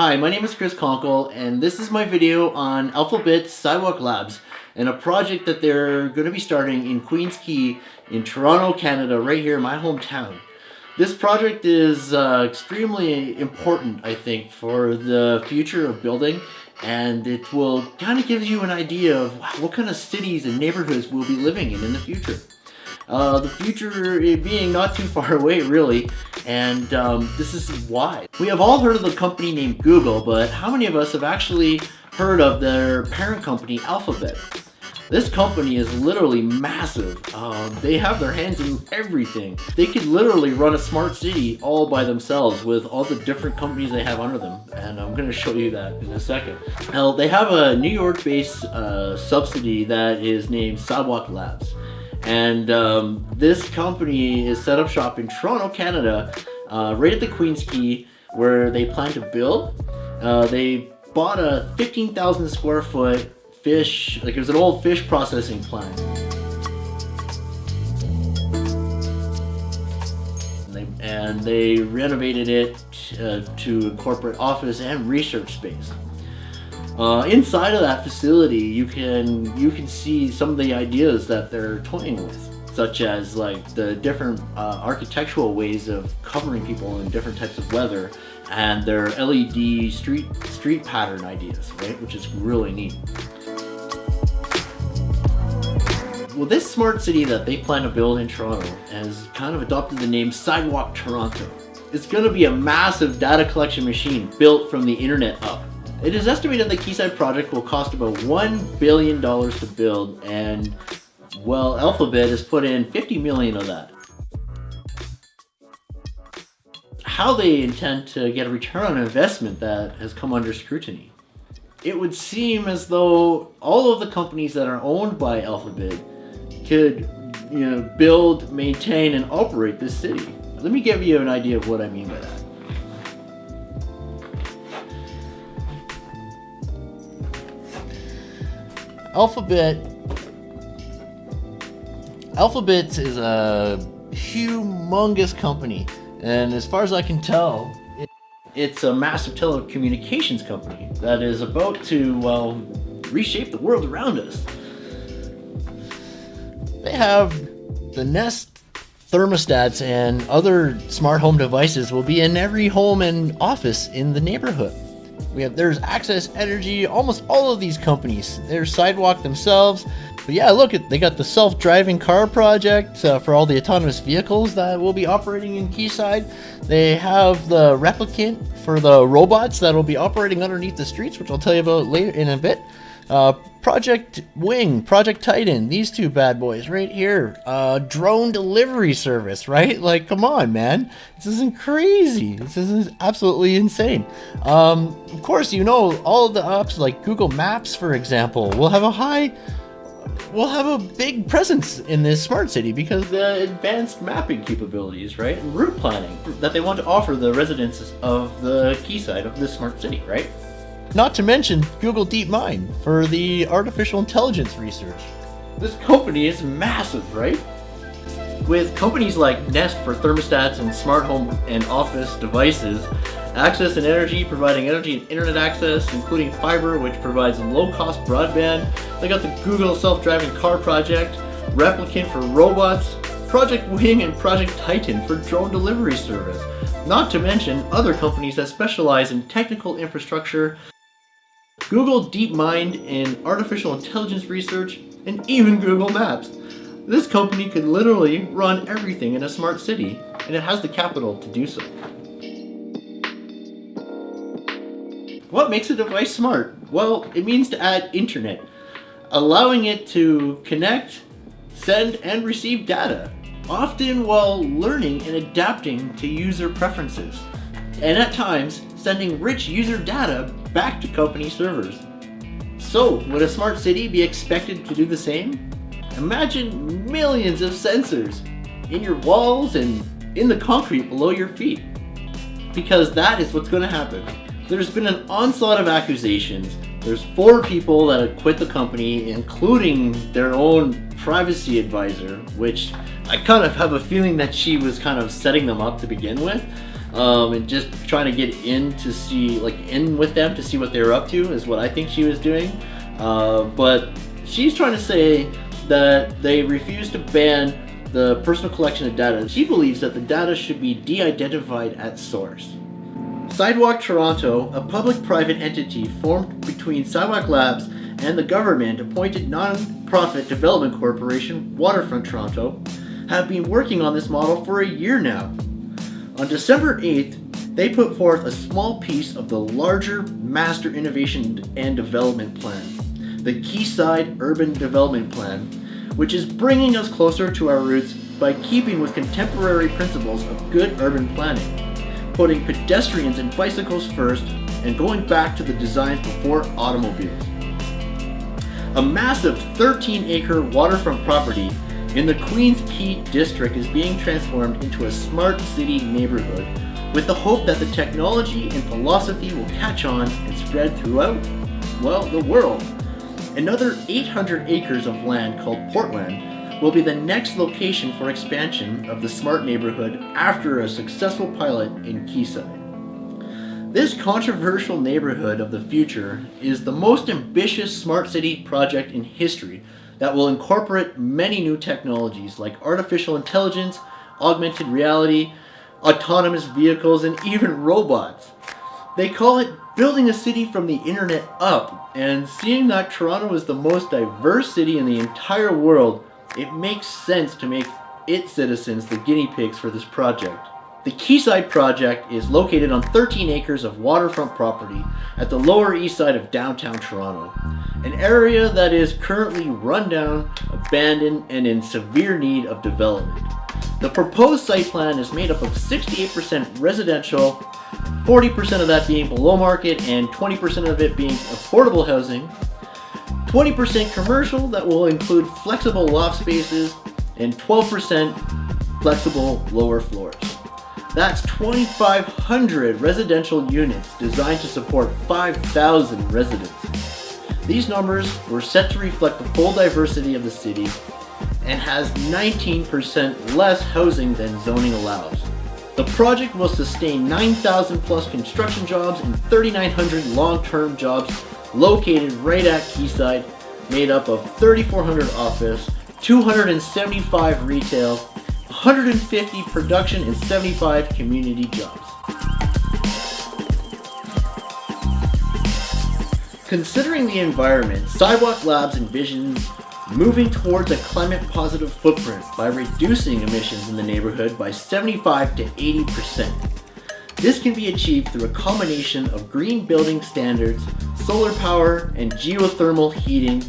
Hi, my name is Chris Conkle, and this is my video on Alphabet's Sidewalk Labs and a project that they're going to be starting in Queens Quay in Toronto, Canada, right here in my hometown. This project is extremely important, I think, for the future of building, and it will kind of give you an idea of what kind of cities and neighborhoods we'll be living in the future. The future being not too far away, really, and this is why. We have all heard of the company named Google, but how many of us have actually heard of their parent company, Alphabet? This company is literally massive. They have their hands in everything. They could literally run a smart city all by themselves with all the different companies they have under them, and I'm going to show you that in a second. Now, they have a New York-based subsidiary that is named Sidewalk Labs. And this company is set up shop in Toronto, Canada, right at the Queens Quay, where they plan to build. They bought a 15,000 square foot fish, like it was an old fish processing plant. And they renovated it to a corporate office and research space. Inside of that facility, you can see some of the ideas that they're toying with, such as like the different architectural ways of covering people in different types of weather, and their LED street pattern ideas, right, which is really neat. Well, this smart city that they plan to build in Toronto has kind of adopted the name Sidewalk Toronto. It's going to be a massive data collection machine built from the internet up. It is estimated the Quayside project will cost about $1 billion to build, and, well, Alphabet has put in $50 million of that. How they intend to get a return on investment that has come under scrutiny. It would seem as though all of the companies that are owned by Alphabet could, build, maintain, and operate this city. Let me give you an idea of what I mean by that. Alphabet is a humongous company, and as far as I can tell, it's a massive telecommunications company that is about to, reshape the world around us. They have the Nest thermostats and other smart home devices will be in every home and office in the neighborhood. There's Access Energy, almost all of these companies. There's Sidewalk themselves. But yeah, look, they got the self-driving car project for all the autonomous vehicles that will be operating in Quayside. They have the replicant for the robots that will be operating underneath the streets, which I'll tell you about later in a bit. Project Wing, Project Titan, these two bad boys right here. Drone delivery service, right? Like, come on, man. This isn't crazy. This is absolutely insane. Of course, all of the apps like Google Maps, for example, will have a big presence in this smart city because of the advanced mapping capabilities, right? And route planning that they want to offer the residents of the quayside of this smart city, right? Not to mention Google DeepMind for the artificial intelligence research. This company is massive, right? With companies like Nest for thermostats and smart home and office devices, Access and Energy providing energy and internet access, including fiber, which provides low-cost broadband. They got the Google self-driving car project, Replicant for robots, Project Wing and Project Titan for drone delivery service. Not to mention other companies that specialize in technical infrastructure, Google DeepMind in artificial intelligence research, and even Google Maps. This company could literally run everything in a smart city, and it has the capital to do so. What makes a device smart? Well, it means to add internet, allowing it to connect, send, and receive data, often while learning and adapting to user preferences, and at times sending rich user data back to company servers. So, would a smart city be expected to do the same? Imagine millions of sensors in your walls and in the concrete below your feet, because that is what's going to happen. There's been an onslaught of accusations. There's 4 people that have quit the company, including their own privacy advisor, which I kind of have a feeling that she was kind of setting them up to begin with. and just trying to get in to see, like, in with them to see what they're up to is what I think she was doing. But she's trying to say that they refuse to ban the personal collection of data. She believes that the data should be de-identified at source. Sidewalk Toronto, a public-private entity formed between Sidewalk Labs and the government-appointed non-profit development corporation Waterfront Toronto, have been working on this model for a year now. On December 8th, they put forth a small piece of the larger Master Innovation and Development Plan, the Quayside Urban Development Plan, which is bringing us closer to our roots by keeping with contemporary principles of good urban planning, putting pedestrians and bicycles first and going back to the designs before automobiles. A massive 13-acre waterfront property in the Queens Quay district is being transformed into a smart city neighborhood with the hope that the technology and philosophy will catch on and spread throughout, well, the world. Another 800 acres of land called Portland will be the next location for expansion of the smart neighborhood after a successful pilot in Quayside. This controversial neighborhood of the future is the most ambitious smart city project in history that will incorporate many new technologies like artificial intelligence, augmented reality, autonomous vehicles, and even robots. They call it building a city from the internet up, and seeing that Toronto is the most diverse city in the entire world, it makes sense to make its citizens the guinea pigs for this project. The Quayside project is located on 13 acres of waterfront property at the Lower East Side of downtown Toronto, an area that is currently run down, abandoned, and in severe need of development. The proposed site plan is made up of 68% residential, 40% of that being below market, and 20% of it being affordable housing, 20% commercial that will include flexible loft spaces, and 12% flexible lower floors. That's 2,500 residential units designed to support 5,000 residents. These numbers were set to reflect the full diversity of the city and has 19% less housing than zoning allows. The project will sustain 9,000 plus construction jobs and 3,900 long-term jobs located right at Quayside, made up of 3,400 office, 275 retail, 150 production, and 75 community jobs. Considering the environment, Sidewalk Labs envisions moving towards a climate-positive footprint by reducing emissions in the neighborhood by 75 to 80%. This can be achieved through a combination of green building standards, solar power and geothermal heating,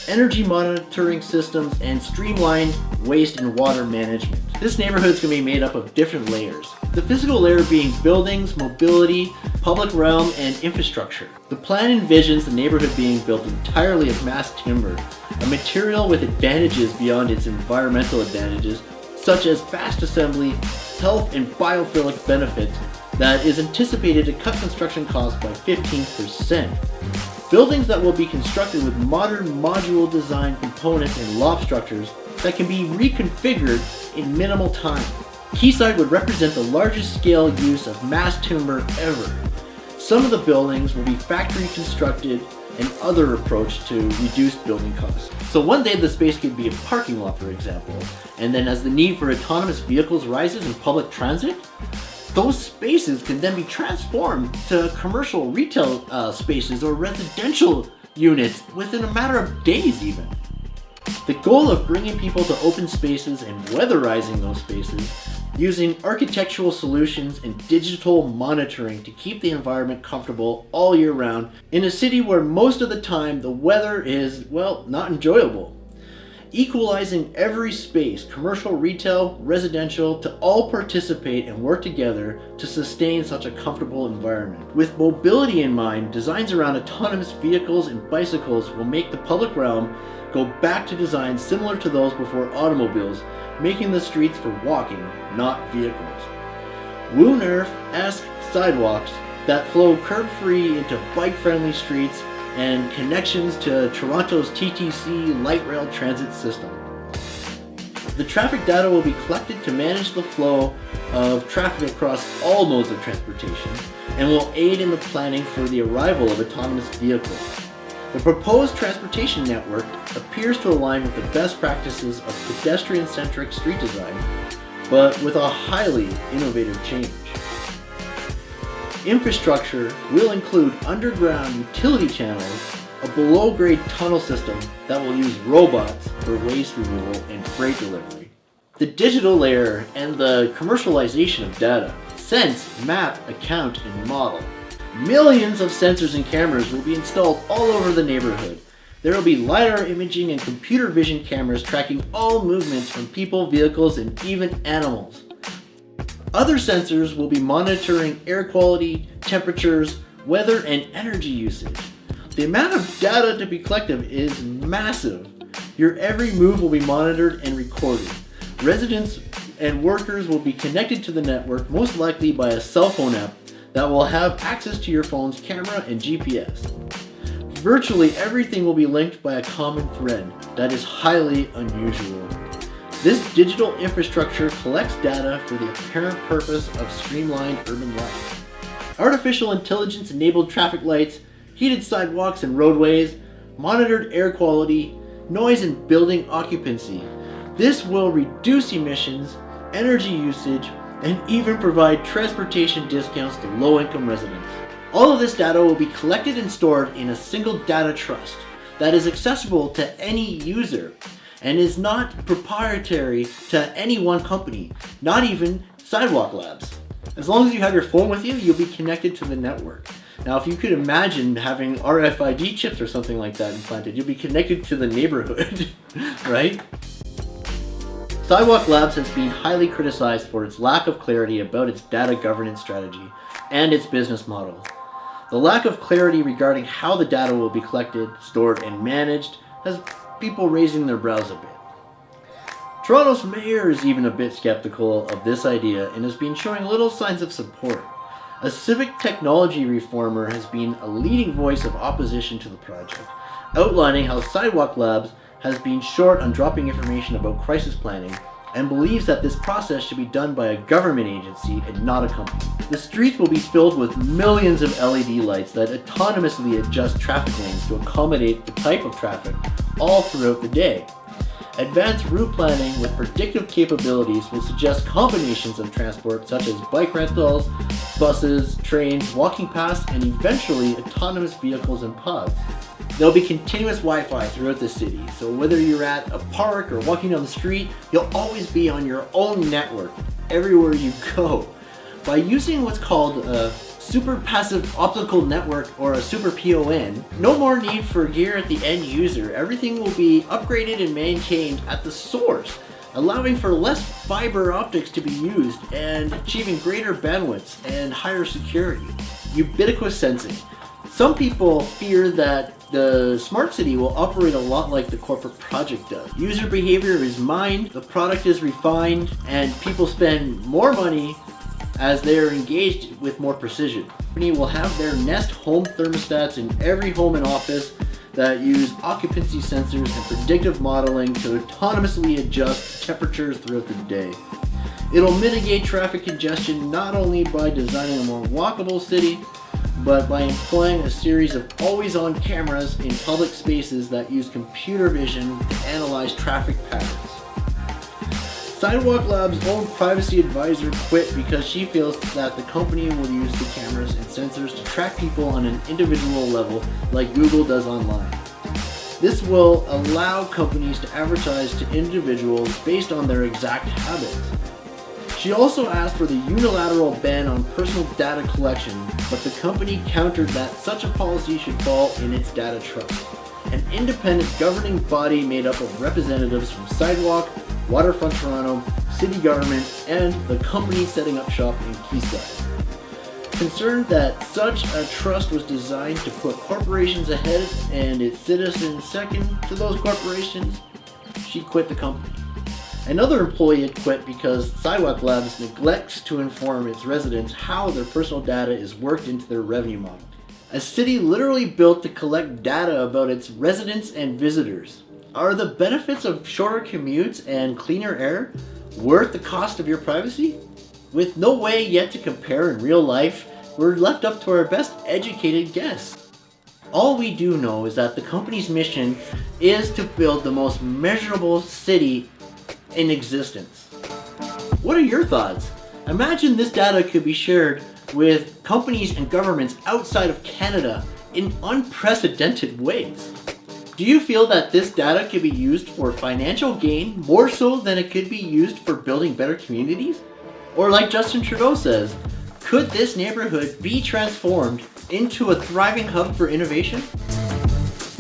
energy monitoring systems, and streamlined waste and water management. This neighborhood is going to be made up of different layers. The physical layer being buildings, mobility, public realm, and infrastructure. The plan envisions the neighborhood being built entirely of mass timber, a material with advantages beyond its environmental advantages, such as fast assembly, health, and biophilic benefits that is anticipated to cut construction costs by 15%. Buildings that will be constructed with modern modular design components and loft structures that can be reconfigured in minimal time. Quayside would represent the largest scale use of mass timber ever. Some of the buildings will be factory constructed, and other approach to reduce building costs. So one day the space could be a parking lot, for example, and then as the need for autonomous vehicles rises in public transit, those spaces can then be transformed to commercial retail spaces or residential units within a matter of days even. The goal of bringing people to open spaces and weatherizing those spaces using architectural solutions and digital monitoring to keep the environment comfortable all year round in a city where most of the time the weather is, well, not enjoyable. Equalizing every space, commercial, retail, residential, to all participate and work together to sustain such a comfortable environment. With mobility in mind, designs around autonomous vehicles and bicycles will make the public realm go back to designs similar to those before automobiles, making the streets for walking, not vehicles. Woo Nerf-esque sidewalks that flow curb-free into bike-friendly streets and connections to Toronto's TTC light rail transit system. The traffic data will be collected to manage the flow of traffic across all modes of transportation and will aid in the planning for the arrival of autonomous vehicles. The proposed transportation network appears to align with the best practices of pedestrian-centric street design, but with a highly innovative change. Infrastructure will include underground utility channels, a below-grade tunnel system that will use robots for waste removal and freight delivery. The digital layer and the commercialization of data, sense, map, account, and model. Millions of sensors and cameras will be installed all over the neighborhood. There will be LiDAR imaging and computer vision cameras tracking all movements from people, vehicles, and even animals. Other sensors will be monitoring air quality, temperatures, weather, and energy usage. The amount of data to be collected is massive. Your every move will be monitored and recorded. Residents and workers will be connected to the network, most likely by a cell phone app that will have access to your phone's camera and GPS. Virtually everything will be linked by a common thread that is highly unusual. This digital infrastructure collects data for the apparent purpose of streamlined urban life. Artificial intelligence-enabled traffic lights, heated sidewalks and roadways, monitored air quality, noise and building occupancy. This will reduce emissions, energy usage, and even provide transportation discounts to low-income residents. All of this data will be collected and stored in a single data trust that is accessible to any user and is not proprietary to any one company, not even Sidewalk Labs. As long as you have your phone with you, you'll be connected to the network. Now, if you could imagine having RFID chips or something like that implanted, you'll be connected to the neighborhood, right? Sidewalk Labs has been highly criticized for its lack of clarity about its data governance strategy and its business model. The lack of clarity regarding how the data will be collected, stored, and managed has people raising their brows a bit. Toronto's mayor is even a bit skeptical of this idea and has been showing little signs of support. A civic technology reformer has been a leading voice of opposition to the project, outlining how Sidewalk Labs has been short on dropping information about crisis planning and believes that this process should be done by a government agency and not a company. The streets will be filled with millions of LED lights that autonomously adjust traffic lanes to accommodate the type of traffic all throughout the day. Advanced route planning with predictive capabilities will suggest combinations of transport such as bike rentals, buses, trains, walking paths, and eventually autonomous vehicles and pods. There'll be continuous Wi-Fi throughout the city, so whether you're at a park or walking down the street, you'll always be on your own network everywhere you go. By using what's called a super passive optical network or a super PON, no more need for gear at the end user. Everything will be upgraded and maintained at the source, allowing for less fiber optics to be used and achieving greater bandwidths and higher security. Ubiquitous sensing. Some people fear that the smart city will operate a lot like the corporate project does. User behavior is mined, the product is refined, and people spend more money as they are engaged with more precision. The company will have their Nest home thermostats in every home and office that use occupancy sensors and predictive modeling to autonomously adjust temperatures throughout the day. It'll mitigate traffic congestion not only by designing a more walkable city, but by employing a series of always-on cameras in public spaces that use computer vision to analyze traffic patterns. Sidewalk Labs' own privacy advisor quit because she feels that the company will use the cameras and sensors to track people on an individual level like Google does online. This will allow companies to advertise to individuals based on their exact habits. She also asked for the unilateral ban on personal data collection, but the company countered that such a policy should fall in its data trust, an independent governing body made up of representatives from Sidewalk, Waterfront Toronto, city government, and the company setting up shop in Quayside. Concerned that such a trust was designed to put corporations ahead and its citizens second to those corporations, she quit the company. Another employee had quit because Sidewalk Labs neglects to inform its residents how their personal data is worked into their revenue model. A city literally built to collect data about its residents and visitors. Are the benefits of shorter commutes and cleaner air worth the cost of your privacy? With no way yet to compare in real life, we're left up to our best educated guess. All we do know is that the company's mission is to build the most measurable city in existence. What are your thoughts? Imagine this data could be shared with companies and governments outside of Canada in unprecedented ways. Do you feel that this data could be used for financial gain more so than it could be used for building better communities? Or like Justin Trudeau says, could this neighborhood be transformed into a thriving hub for innovation?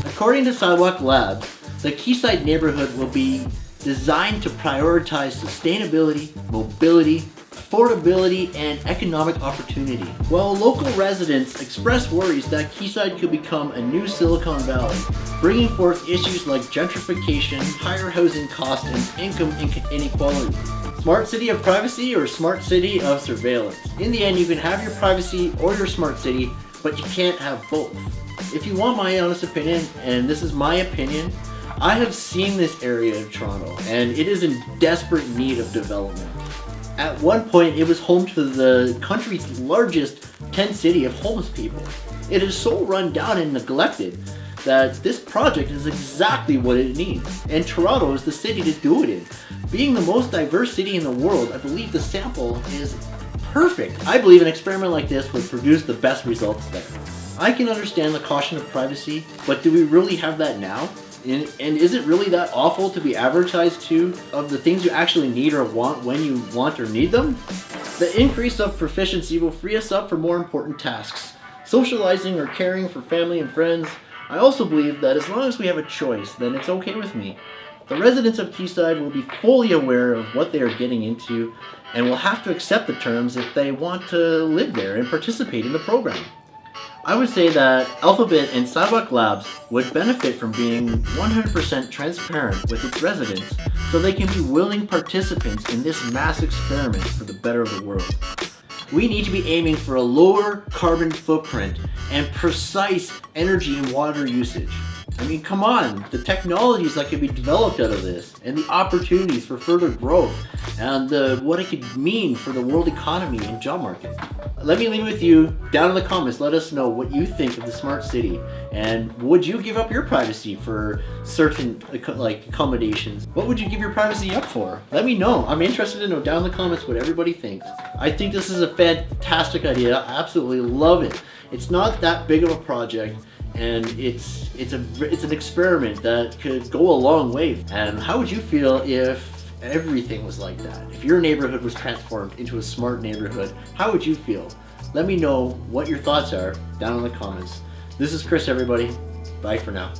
According to Sidewalk Labs, the Quayside neighborhood will be designed to prioritize sustainability, mobility, affordability, and economic opportunity. While local residents express worries that Quayside could become a new Silicon Valley, bringing forth issues like gentrification, higher housing costs, and income inequality. Smart city of privacy or smart city of surveillance? In the end, you can have your privacy or your smart city, but you can't have both. If you want my honest opinion, and this is my opinion, I have seen this area of Toronto, and it is in desperate need of development. At one point, it was home to the country's largest tent city of homeless people. It is so run down and neglected that this project is exactly what it needs, and Toronto is the city to do it in. Being the most diverse city in the world, I believe the sample is perfect. I believe an experiment like this would produce the best results there. I can understand the caution of privacy, but do we really have that now? And is it really that awful to be advertised to of the things you actually need or want when you want or need them? The increase of proficiency will free us up for more important tasks, socializing or caring for family and friends. I also believe that as long as we have a choice, then it's okay with me. The residents of Quayside will be fully aware of what they are getting into and will have to accept the terms if they want to live there and participate in the program. I would say that Alphabet and Sidewalk Labs would benefit from being 100% transparent with its residents so they can be willing participants in this mass experiment for the better of the world. We need to be aiming for a lower carbon footprint and precise energy and water usage. I mean, come on, the technologies that could be developed out of this and the opportunities for further growth and what it could mean for the world economy and job market. Let me leave with you down in the comments. Let us know what you think of the smart city, and would you give up your privacy for certain accommodations? What would you give your privacy up for? Let me know. I'm interested to know down in the comments what everybody thinks. I think this is a fantastic idea. I absolutely love it. It's not that big of a project, and it's an experiment that could go a long way. And how would you feel if everything was like that? If your neighborhood was transformed into a smart neighborhood, how would you feel? Let me know what your thoughts are down in the comments. This is Chris, everybody. Bye for now.